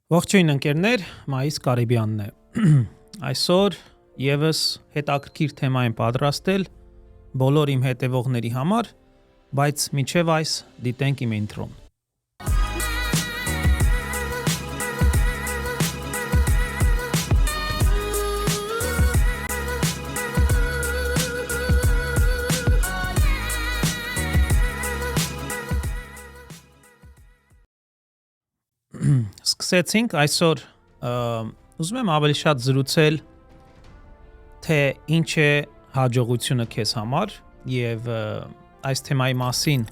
Ողջույն ընկերներ, Մայիս Կարիբյանն է։ Այսօր եւս հետաքրքիր թեմա եմ պատրաստել բոլոր իմ հետևողների համար, բայց մինչև այս դիտենք իմ ինտրոն։ Սկսեցինք այսօր ուզում եմ ավելի շատ զրուցել թե ինչ է հաջողությունը քեզ համար եւ այս թեմայի մասին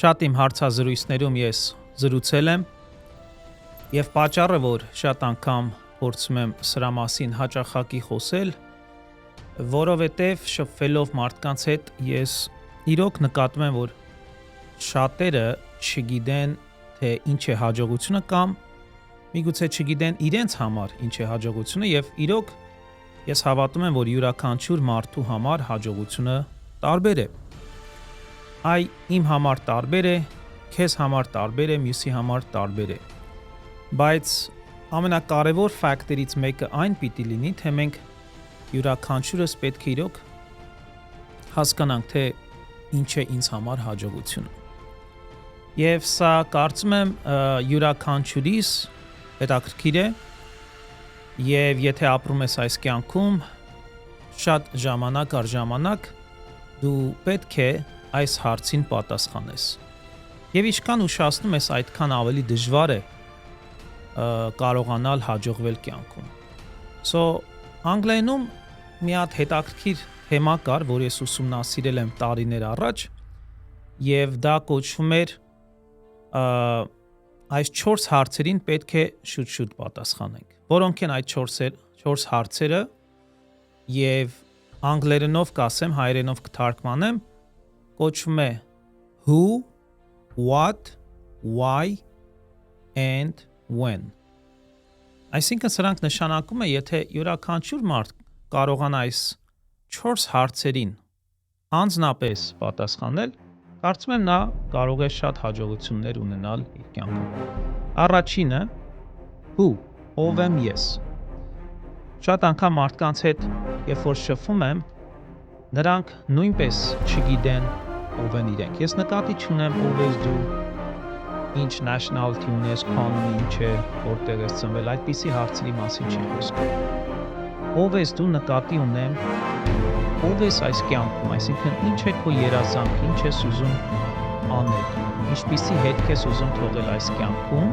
շատ իմ հարցազրույցներում ես զրուցել եմ եւ պատճառը որ շատ անգամ փորձում եմ սրա մասին հաճախակի խոսել, որովհետեւ շփվելով մարդկանց հետ ես իրոք նկատում եմ որ շատերը չգիտեն թե ինչ է հաջողությունը կամ միգուցե չգիտեն իրենց համար ինչ է հաջողությունը եւ իրոք ես հավատում եմ որ յուրաքանչյուր մարդու համար հաջողությունը տարբեր է։ Այ իմ համար տարբեր է, քեզ համար տարբեր է, մյուսի համար տարբեր է։ Բայց ամենակարևոր ֆակտորից մեկը այն պիտի լինի, թե մենք յուրաքանչյուրս պետք է իրոք հասկանանք թե ինչ է ինձ համար հաջողությունը։ Եվ սա կարծում եմ յուրաքանչյուրիս հետաքրքիր է եւ եթե ապրում ես այս կյանքում շատ ժամանակ առ ժամանակ դու պետք է այս հարցին պատասխանես։ Եվ ինչքան ուշացնում ես այդքան ավելի դժվար է կարողանալ հաջողվել կյանքում։ So անգլերենում մի հատ հետաքրքիր թեմա կար, որ ես ուսումնասիրել եմ տարիներ առաջ եւ դա կոչվում էր այս 4 հարցերին պետք է շուտ-շուտ պատասխանենք։ Որոնք են այդ 4 հարցերը եւ անգլերենով կասեմ, հայերենով կթարգմանեմ, կոչվում է who, what, why and when։ Այսինքն սրանք նշանակում է, եթե յուրաքանչյուր մարդ կարողանա այս 4 հարցերին անձնապես պատասխանել, կարծում եմ նա կարող է շատ հաջողություններ ունենալ իր կյանքում։ Առաջինը who, ով եմ ես։ Շատ անգամ մարդկանց հետ, երբ որ շփվում եմ, նրանք նույնպես չգիտեն ով են իրենք։ Ես նկատի չունեմ ով ես դու, ինչ nationality ունես, քանունը ինչ է, որտեղ ես ծնվել, այդպիսի հարցերի մասին չի խոսքը։ Ով ես դու նկատի ունեմ, ով ես այս կյանքում, այսինքն ինչ է քո երազանքը, ինչ ես ուզում անել, ինչպիսի հետք ես ուզում թողել այս կյանքում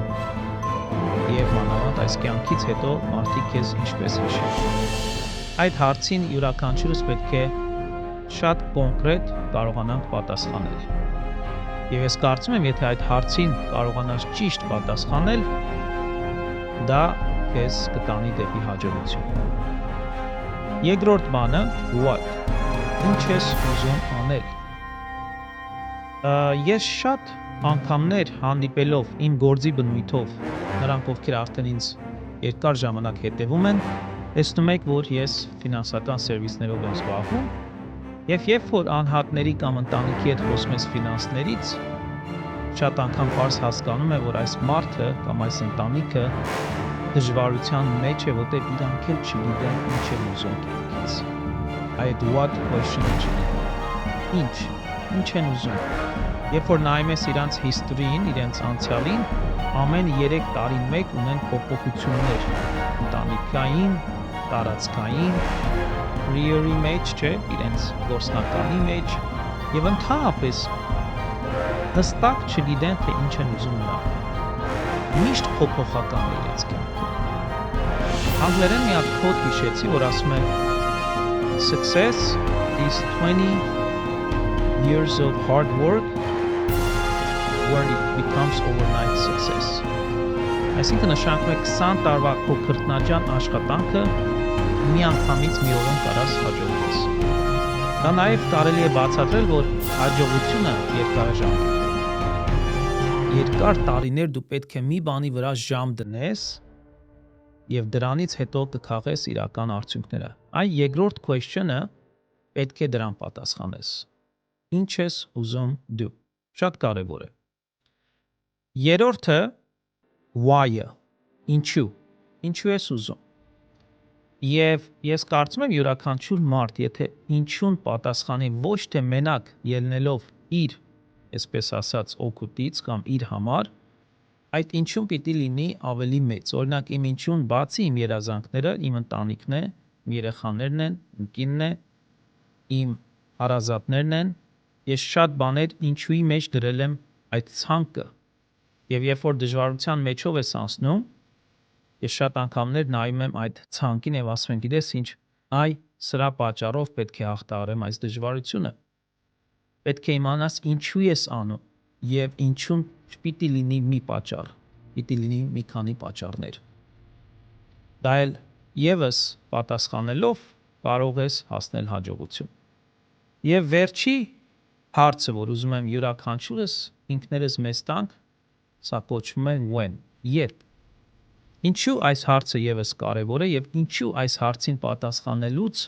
եւ մանավանդ այս կյանքից հետո մարդիկ քեզ ինչպես հիշեն։ Այդ հարցին յուրաքանչյուրս պետք է շատ կոնկրետ կարողանանք պատասխանել։ Եվ ես կարծում եմ, եթե այդ հարցին կարողանաս ճիշտ պատասխանել, դա քեզ կտանի դեպի հաջողություն։ Երկրորդ բանը what, ինչ ես ուզում անել։ Ես շատ անգամներ հանդիպելով իմ գործի բնույթով, նրանք ովքեր արդեն ինձ երկար ժամանակ հետևում են, տեսնում եք, որ ես ֆինանսական սերվիսներով եմ զբաղվում, եւ երբ որ անհատների կամ ընտանիքի հետ խոսում ես ֆինանսներից, շատ անգամ պարզ հասկանում է, որ այս մարդը կամ այս ընտանիքը դժվարության մեջ է, որտեղ իրանք էլ չգիտեն ինչ են ուզում կյանքից։ Այդ what question-ը չգիտեն։ Ինչ են ուզում։ Երբ որ նայում ես իրանց history-ին, իրենց անցյալին, ամեն 3 տարին մեկ ունեն փոփոխություններ ընտանիքային, տարածքային, career-ի մեջ, չէ, իրենց գործնականի մեջ եւ ընդհանրապես հստակ չգիտեն թե ինչ են ուզում նրանք։ Միշտ փոփոխական է իրենց կյանքը։ Անգլերեն մի հատ կոդ հիշեցի, որ ասում է success is 20 years of hard work where it becomes overnight success։ Այսինքն նշանակում է 20 տարվա քո քրտնաջան աշխատանքը մի անգամից մի օրում կարաս հաջողվես։ Դա նաև կարելի է բացատրել, որ հաջողությունը երկարաժամկետ է։ Երկար տարիներ դու պետք է մի բանի վրա ժամ դնես եւ դրանից հետո կքաղես իրական արդյունքները։ Այն երկրորդ question-ը պետք է դրան պատասխանես։ Ինչ ես ուզում դու։ Շատ կարևոր է։ Երրորդը why-ը։ Ինչու։ Ինչու ես ուզում։ Եվ ես կարծում եմ յուրաքանչյուր մարդ, եթե ինչուն պատասխանի ոչ թե մենակ ելնելով իր, այսպես ասած, օգուտից կամ իր համար, այդ ինչուն պիտի լինի ավելի մեծ։ Օրինակ իմ ինչուն բացի իմ երազանքները, իմ ընտանիքն է, իմ երեխաներն են, իմ կինն է, իմ հարազատներն են, ես շատ բաներ ինչուի մեջ դրել եմ այդ ցանկը։ Եվ երբ որ դժվարության մեջով ես անցնում, ես շատ անգամներ նայում եմ այդ ցանկին եւ ասում եմ, գիտես ինչ, այ սրա պատճառով պետք է հաղթահարեմ այս դժվարությունը։ Պետք է իմանաս ինչու ես անում եւ ինչուն չպիտի լինի մի պատճառ, պիտի լինի մի քանի պատճառներ։ Դա էլ եւս պատասխանելով կարող ես հասնել հաջողություն։ Եվ վերջի հարցը, որ ուզում եմ յուրաքանչյուրս ինքներս մեզ տանք, սա կոչվում է when, երբ։ Ինչու այս հարցը եւս կարևոր է եւ ինչու այս հարցին պատասխանելուց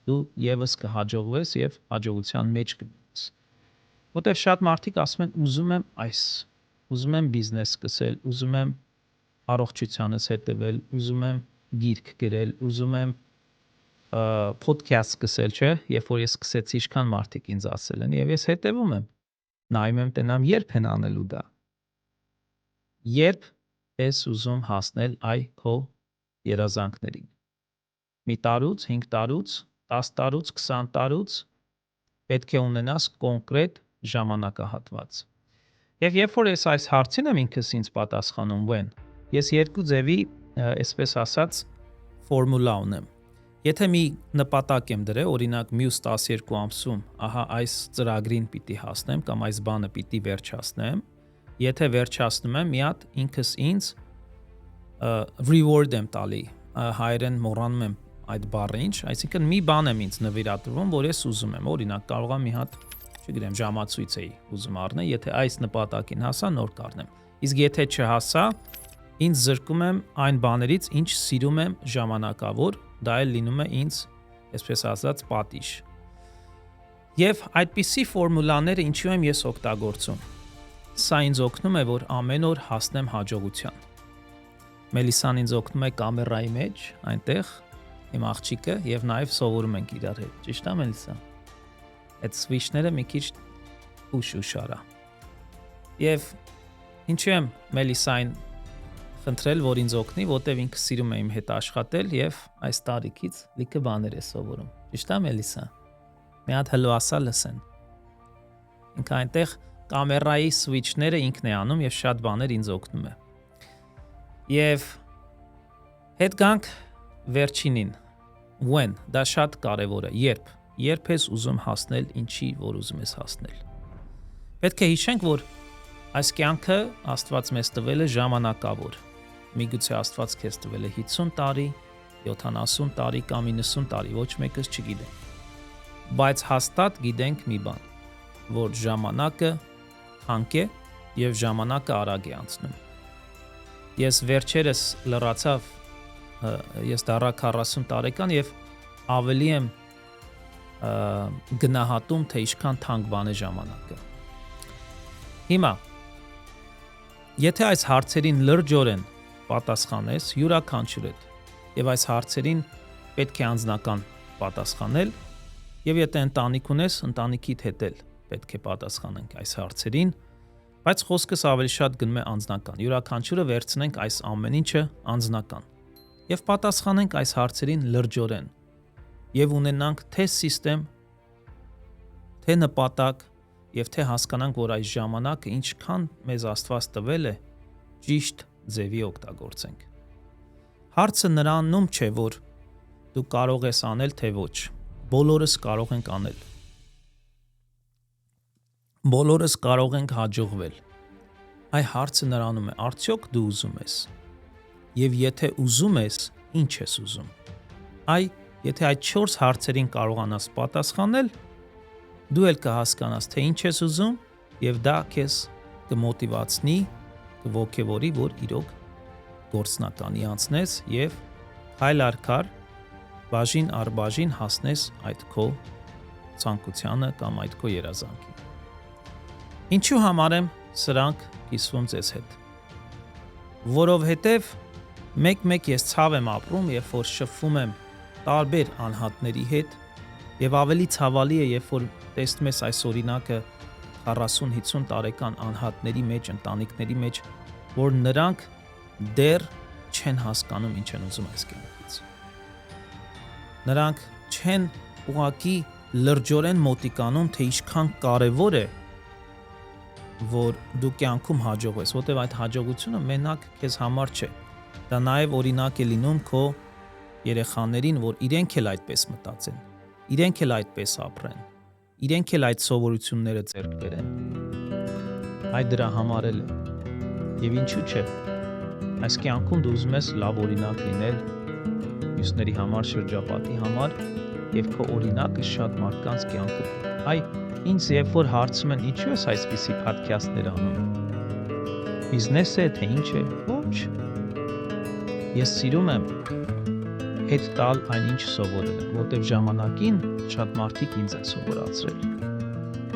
դու եւս կհաջողվես եւ հաջողության մեջ կգնաս։ Որտեւ շատ մարդիկ ասում են ուզում եմ այս, ուզում եմ բիզնես սկսել, ուզում եմ առողջությանս հետևել, ուզում եմ գիրք գրել, ուզում եմ podcast սկսել, չէ՞, երբ որ ես սկսեցի, ինչքան մարդիկ ինձ ասել են եւ ես հետևում եմ, նայում եմ տենամ երբ են անելու դա։ Երբ ես ուզում հասնել քո երազանքներին։ Մի տարուց, 5 տարուց, 10 տարուց, 20 տարուց պետք է ունենաս կոնկրետ ժամանակահատված։ Եվ երբ որ ես այս հարցին եմ ինքս ինձ պատասխանում when, ես երկու ձևի, այսպես ասած, ֆորմուլա ունեմ։ Եթե մի նպատակ եմ դրել, օրինակ մյուս 12 ամսում, ահա այս ծրագրին պիտի հասնեմ կամ այս բանը պիտի վերջացնեմ, եթե վերջացնում եմ, մի հատ ինքս ինձ reward եմ տալի, հայերեն մոռանում եմ այդ բառը ինչ, այսինքն մի բան եմ ինձ նվիրատվում, որ ես ուզում եմ, օրինակ կարող եմ մի հատ, չգիտեմ, ժամացույց էի ուզում առնել, եթե այս նպատակին հասա, նոր կառնեմ։ Իսկ եթե չհասա, ինձ զրկում եմ այն բաներից, ինչ սիրում եմ ժամանակավոր, դա էլ լինում է ինձ, այսպես ասած, պատիժ։ Եվ այդպիսի ֆորմուլաները ինչու եմ ես օգտագործում։ Սա ինձ օգնում է, որ ամեն օր հասնեմ հաջողության։ Մելիսան ինձ օգնում է կամերայի մեջ, այնտեղ իմ աղջիկը եւ նաեւ սովորում ենք իրար հետ։ Ճիշտ է, Մելիսա։ Այդ switch-ները մի քիչ ուշ արա։ Եվ ինչու եմ Մելիսային խնդրել, որ ինձ օգնի, որտեվ ինքը սիրում է իմ հետ աշխատել եւ այս տարիքից լիքը բաներ է սովորում։ Ճիշտ է, Մելիսա։ Մի հատ հլոասա լսեն։ Ինքը այնտեղ կամերայի switch-ները ինքն է անում եւ շատ բաներ ինձ օգնում է։ Եվ հետ գանք վերջինին, when, դա շատ կարևոր է, երբ ես ուզում հասնել ինչի, որ ուզում ես հասնել։ Պետք է հիշենք, որ այս կյանքը Աստված մեզ տվել է ժամանակավոր։ Միգուցե Աստված քեզ տվել է 50 տարի, 70 տարի կամ 90 տարի, ոչ մեկս չգիտենք։ Բայց հաստատ գիտենք մի բան, որ ժամանակը հանք է եւ ժամանակը արագ է անցնում։ Ես վերջերս լրացավ, ես դառա 40 տարեկան եւ ավելի եմ գնահատում, թե ինչքան թանկ բան է ժամանակը։ Հիմա, եթե այս հարցերին լրջորեն պատասխանես յուրաքանչյուր հետ եւ այս հարցերին պետք է անձնական պատասխանել եւ եթե ընտանիք ունես, ընտանիքիդ հետ էլ պետք է պատասխանենք այս հարցերին, բայց խոսքս ավելի շատ գնում է անձնական։ Յուրաքանչյուրը վերցնենք այս ամեն ինչը անձնական եւ պատասխանենք այս հարցերին լրջորեն եւ ունենանք թե սիստեմ, թե նպատակ եւ թե հասկանանք, որ այս ժամանակը ինչքան մեզ Աստված տվել է, ճիշտ ձևի օգտագործենք։ Հարցը նրանում չէ, որ դու կարող ես անել, թե ոչ։ Բոլորս կարող ենք անել։ Բոլորս կարող ենք հաջողվել։ Այ հարցը նրանում է, արդյոք դու ուզում ես։ Եվ եթե ուզում ես, ինչ ես ուզում։ Այ եթե այդ 4 հարցերին կարողանաս պատասխանել, դու էլ կհասկանաս, թե ինչ ես ուզում, եւ դա քեզ կմոտիվացնի, կողքեվորի, որ իրոք գործնականի անցնես եւ հայլ առ քար բաժին առ բաժին հասնես այդ քո ցանկությանը կամ այդ քո երազանքին։ Ինչու համար եմ սրանք կիսվում ձեզ հետ։ Որովհետև Մեկ-մեկ ես ցավ եմ ապրում, երբ որ շփվում եմ տարբեր անհատների հետ, եւ ավելի ցավալի է, երբ որ տեսնում ես այս օրինակը 40-50 տարեկան անհատների մեջ, ընտանիքների մեջ, որ նրանք դեռ չեն հասկանում ինչ են ուզում այս կյանքից։ Նրանք չեն ուղղակի լրջորեն մոտիկանում, թե ինչքան կարևոր է, որ դու կյանքում հաջողվես, որտեղ այդ հաջողությունը մենակ քեզ համար չէ։ Դա նաև օրինակ է լինում քո երեխաներին, որ իրենք էլ այդպես մտածեն, իրենք էլ այդպես ապրեն, իրենք էլ այդ սովորությունները ձեռք բերեն։ Այդ դրա համար էլ է։ Եվ ինչու՞ չէ։ Այս կյանքում դու ուզում ես լավ օրինակ լինել մյուսների համար, շրջապատի համար, եւ քո օրինակը շատ մարդկանց կյանքը։ Այ ինձ երբ որ հարցում են ինչու ես այսպիսի podcast-ներ անում, բիզնես է թե ինչ է, ոչ։ Ես սիրում եմ հետ տալ այնինչ սովորել եմ, որտեղ ժամանակին շատ մարդիկ ինձ են սովորացրել։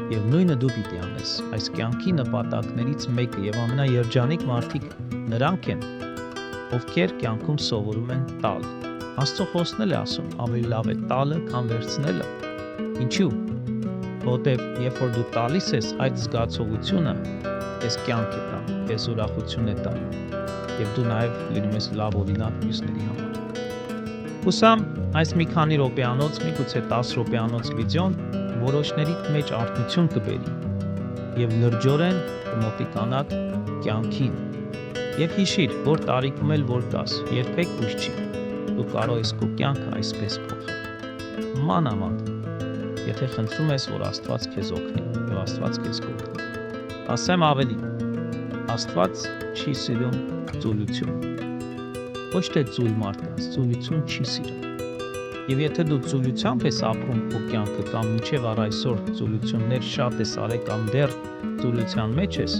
Եվ նույնը դու պիտի անես։ Այս կյանքի նպատակներից մեկը եւ ամենաերջանիկ մարդիկ նրանք են, ովքեր կյանքում սովորում են տալ։ Աստծո խոսքն էլ է ասում, ավելի լավ է տալը, քան վերցնելը։ Ինչու՞։ Որտեւ երբ որ դու տալիս ես, այդ զգացողությունը քեզ կյանք է տա, քեզ ուրախություն է տա, եւ դու նաեւ լինում ես լավ օրինակ մյուսների համար։ Հուսամ այս մի քանի րոպեանոց, միգուցե 10 րոպեանոց վիդեոն որոշների մեջ արթնություն կբերի եւ լրջորեն կմոտիկանաք կյանքին։ Եվ հիշիր, որ տարիքում էլ որ կաս, երբեք ուշ չի։ Դու կարող ես քո կյանքը այսպես փոխել։ Մանավանդ, եթե խնդրում ես, որ Աստված քեզ օգնի, եւ Աստված քեզ կօգնի։ Ասեմ ավելի, Աստված չի սիրում ծուլություն։ Ոչ թե ծուլ մարդկանց, ծուլություն չի սիրում։ Եվ եթե դու ծուլությամբ ես ապրում քո կյանքը կամ մինչև առ այսօր ծուլություններ շատ ես արել կամ դեռ ծուլության մեջ ես,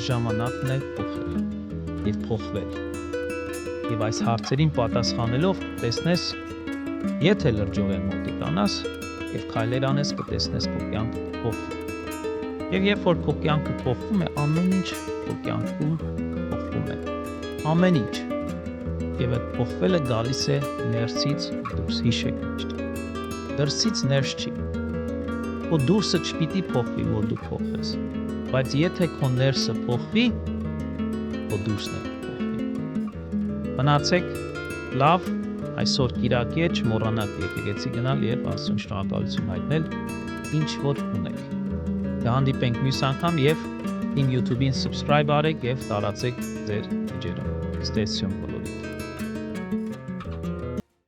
ժամանակն է փոխել եւ փոխվել։ Եվ այս հարցերին պատասխանելով տեսնես, եթե լրջորեն մոտիկանաս եւ քայլեր անես, կտեսնես քո կյանքը փոխվում։ Եվ երբ որ քո կյանքը փոխվում է, ամեն ինչ քո կյանքում փոխվում է։ Ամեն ինչ։ Եվ այդ փոխվելը գալիս է ներսից դուրս, հիշեք միշտ։ Դրսից ներս չի։ Քո դուրսը չպիտի փոխվի, որ դու փոխվես, բայց եթե քո ներսը փոխվի, քո դուրսն է փոխվի։ Մնացեք լավ, այսօր կիրակի է, չմոռանաք եկեղեցի գնալ եւ Աստծուն շնորհակալություն հայտնել, ինչ որ ունեք։ Կհանդիպենք մյուս անգամ եւ իմ YouTube-ին subscribe արեք եւ տարածեք ձեր վիդեոները։ Ստեսություն բոլորիդ։